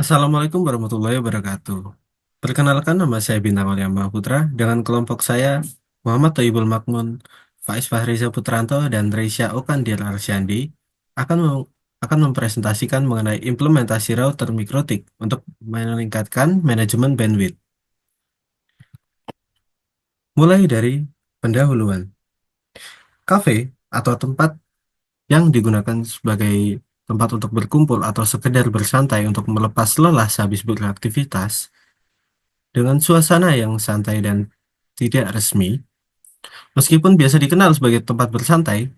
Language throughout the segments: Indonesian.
Assalamualaikum warahmatullahi wabarakatuh. Perkenalkan nama saya Bintang Alia Putra dengan kelompok saya Muhammad Thaibul Makmun, Faiz Fahriza Putranto, dan Reisha Okandir Arsyandi akan mem- akan mempresentasikan mengenai implementasi router mikrotik untuk meningkatkan manajemen bandwidth. Mulai dari pendahuluan. Kafe atau tempat yang digunakan sebagai tempat untuk berkumpul atau sekedar bersantai untuk melepas lelah sehabis beraktivitas dengan suasana yang santai dan tidak resmi. Meskipun biasa dikenal sebagai tempat bersantai,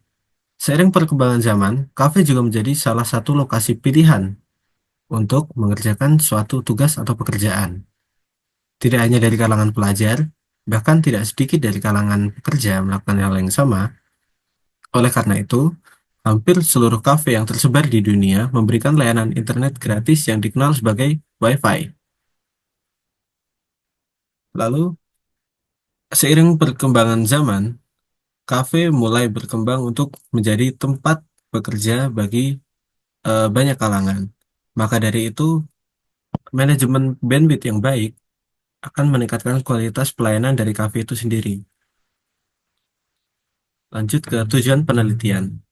seiring perkembangan zaman, kafe juga menjadi salah satu lokasi pilihan untuk mengerjakan suatu tugas atau pekerjaan. Tidak hanya dari kalangan pelajar, bahkan tidak sedikit dari kalangan pekerja melakukan hal yang sama. Oleh karena itu, hampir seluruh kafe yang tersebar di dunia memberikan layanan internet gratis yang dikenal sebagai Wi-Fi. Lalu, seiring perkembangan zaman, kafe mulai berkembang untuk menjadi tempat bekerja bagi banyak kalangan. Maka dari itu, manajemen bandwidth yang baik akan meningkatkan kualitas pelayanan dari kafe itu sendiri. Lanjut ke tujuan penelitian.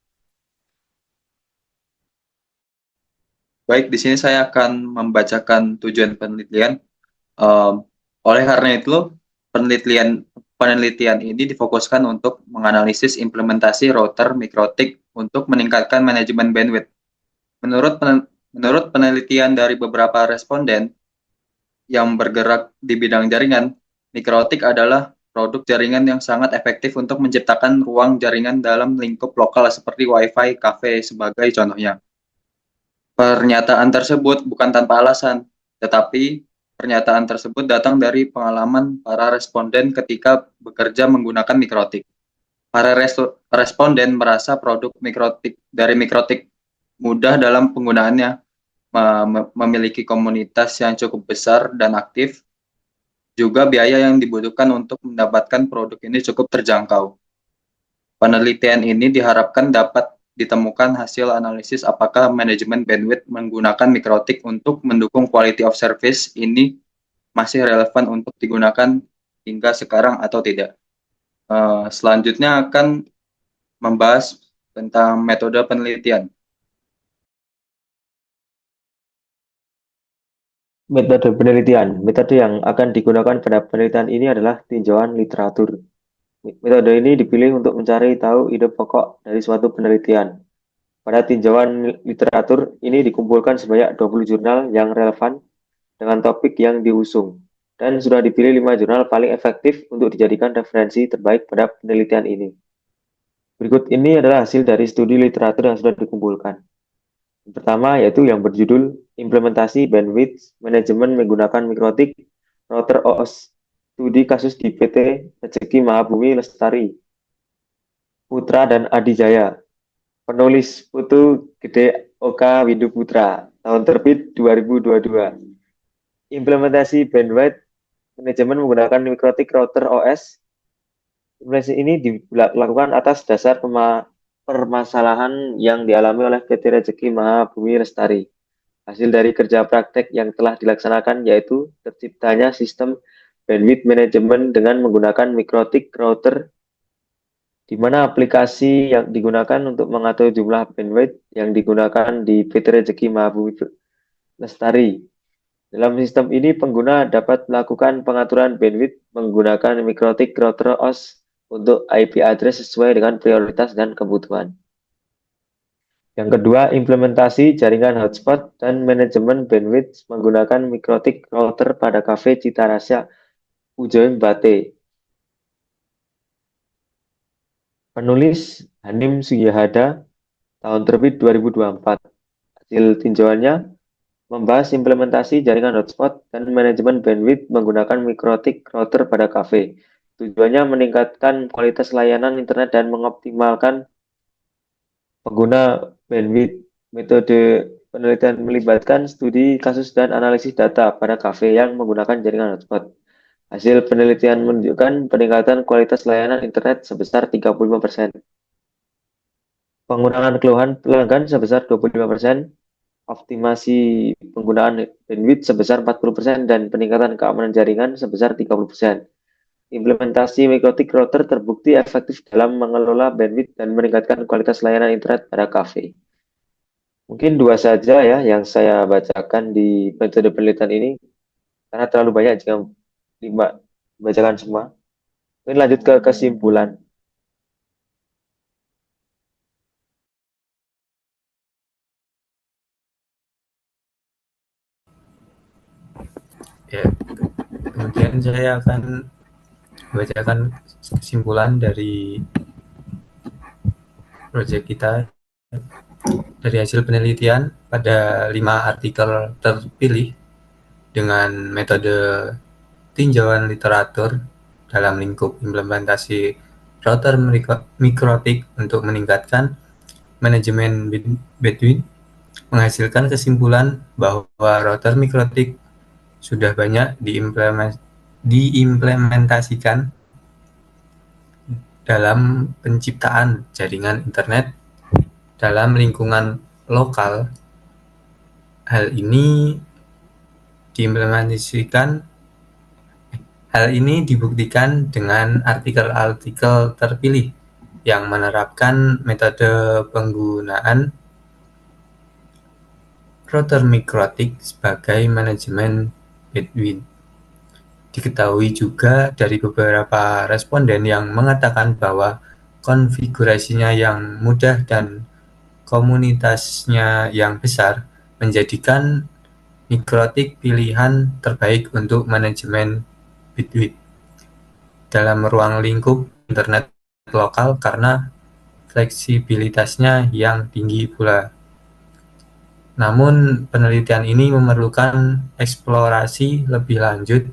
Baik, di sini saya akan membacakan tujuan penelitian. Um, oleh karena itu, penelitian penelitian ini difokuskan untuk menganalisis implementasi router mikrotik untuk meningkatkan manajemen bandwidth. Menurut penelitian dari beberapa responden yang bergerak di bidang jaringan, mikrotik adalah produk jaringan yang sangat efektif untuk menciptakan ruang jaringan dalam lingkup lokal seperti Wi-Fi, kafe sebagai contohnya. Pernyataan tersebut bukan tanpa alasan, tetapi pernyataan tersebut datang dari pengalaman para responden ketika bekerja menggunakan mikrotik. Para responden merasa produk mikrotik dari mikrotik mudah dalam penggunaannya, memiliki komunitas yang cukup besar dan aktif, juga biaya yang dibutuhkan untuk mendapatkan produk ini cukup terjangkau. Penelitian ini diharapkan dapat ditemukan hasil analisis apakah manajemen bandwidth menggunakan mikrotik untuk mendukung quality of service ini masih relevan untuk digunakan hingga sekarang atau tidak. Selanjutnya akan membahas tentang metode penelitian. Metode penelitian. Metode yang akan digunakan pada penelitian ini adalah tinjauan literatur. Metode ini dipilih untuk mencari tahu ide pokok dari suatu penelitian. Pada tinjauan literatur ini dikumpulkan sebanyak 20 jurnal yang relevan dengan topik yang diusung. Dan sudah dipilih 5 jurnal paling efektif untuk dijadikan referensi terbaik pada penelitian ini. Berikut ini adalah hasil dari studi literatur yang sudah dikumpulkan. Yang pertama yaitu yang berjudul Implementasi Bandwidth Manajemen Menggunakan Mikrotik Router OS Studi Kasus di PT Rezeki Mahabumi Lestari Putra dan Adi Jaya. Penulis Putu Gede Oka Windu Putra. Tahun terbit 2022. Implementasi Bandwidth Manajemen Menggunakan Mikrotik Router OS. Implementasi ini dilakukan atas dasar permasalahan yang dialami oleh PT Rezeki Mahabumi Lestari. Hasil dari kerja praktek yang telah dilaksanakan yaitu terciptanya sistem bandwidth management dengan menggunakan mikrotik router di mana aplikasi yang digunakan untuk mengatur jumlah bandwidth yang digunakan di PT Rezeki Mahabumi Lestari. Dalam sistem ini pengguna dapat melakukan pengaturan bandwidth menggunakan mikrotik router OS untuk IP address sesuai dengan prioritas dan kebutuhan. Yang kedua, implementasi jaringan hotspot dan manajemen bandwidth menggunakan mikrotik router pada kafe Cita Rasa Pujoing Bate. Penulis Hanim Suyahada, tahun terbit 2024. Hasil tinjauannya membahas implementasi jaringan hotspot dan manajemen bandwidth menggunakan mikrotik router pada kafe. Tujuannya meningkatkan kualitas layanan internet dan mengoptimalkan pengguna bandwidth. Metode penelitian melibatkan studi kasus dan analisis data pada kafe yang menggunakan jaringan hotspot. Hasil penelitian menunjukkan peningkatan kualitas layanan internet sebesar 35%, pengurangan keluhan pelanggan sebesar 25%, optimasi penggunaan bandwidth sebesar 40% dan peningkatan keamanan jaringan sebesar 30%. Implementasi mikrotik router terbukti efektif dalam mengelola bandwidth dan meningkatkan kualitas layanan internet pada kafe. Mungkin dua saja ya yang saya bacakan di metode penelitian ini, karena terlalu banyak jika lima bacakan semua. Mungkin lanjut ke kesimpulan. Ya, kemudian saya akan membacakan kesimpulan dari proyek kita dari hasil penelitian pada 5 artikel terpilih dengan metode tinjauan literatur dalam lingkup implementasi router mikrotik untuk meningkatkan manajemen bandwidth menghasilkan kesimpulan bahwa router mikrotik sudah banyak diimplementasikan dalam penciptaan jaringan internet dalam lingkungan lokal. Hal ini dibuktikan dengan artikel-artikel terpilih yang menerapkan metode penggunaan router mikrotik sebagai manajemen bandwidth. Diketahui juga dari beberapa responden yang mengatakan bahwa konfigurasinya yang mudah dan komunitasnya yang besar menjadikan mikrotik pilihan terbaik untuk manajemen bandwidth dalam ruang lingkup internet lokal karena fleksibilitasnya yang tinggi pula. Namun, penelitian ini memerlukan eksplorasi lebih lanjut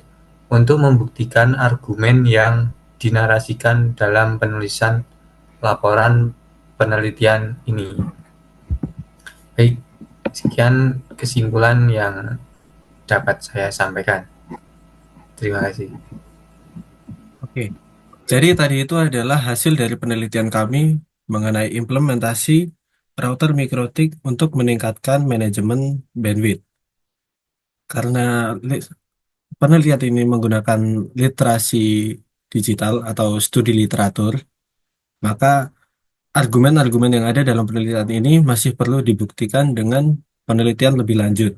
untuk membuktikan argumen yang dinarasikan dalam penulisan laporan penelitian ini. Baik, sekian kesimpulan yang dapat saya sampaikan. Terima kasih. Oke. Jadi tadi itu adalah hasil dari penelitian kami mengenai implementasi router mikrotik untuk meningkatkan manajemen bandwidth. Karena penelitian ini menggunakan literasi digital atau studi literatur, maka argumen-argumen yang ada dalam penelitian ini masih perlu dibuktikan dengan penelitian lebih lanjut.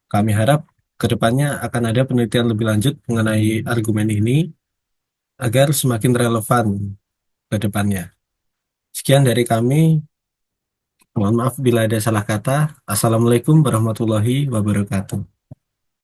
Kami harap ke depannya akan ada penelitian lebih lanjut mengenai argumen ini agar semakin relevan ke depannya. Sekian dari kami. Mohon maaf bila ada salah kata. Assalamualaikum warahmatullahi wabarakatuh.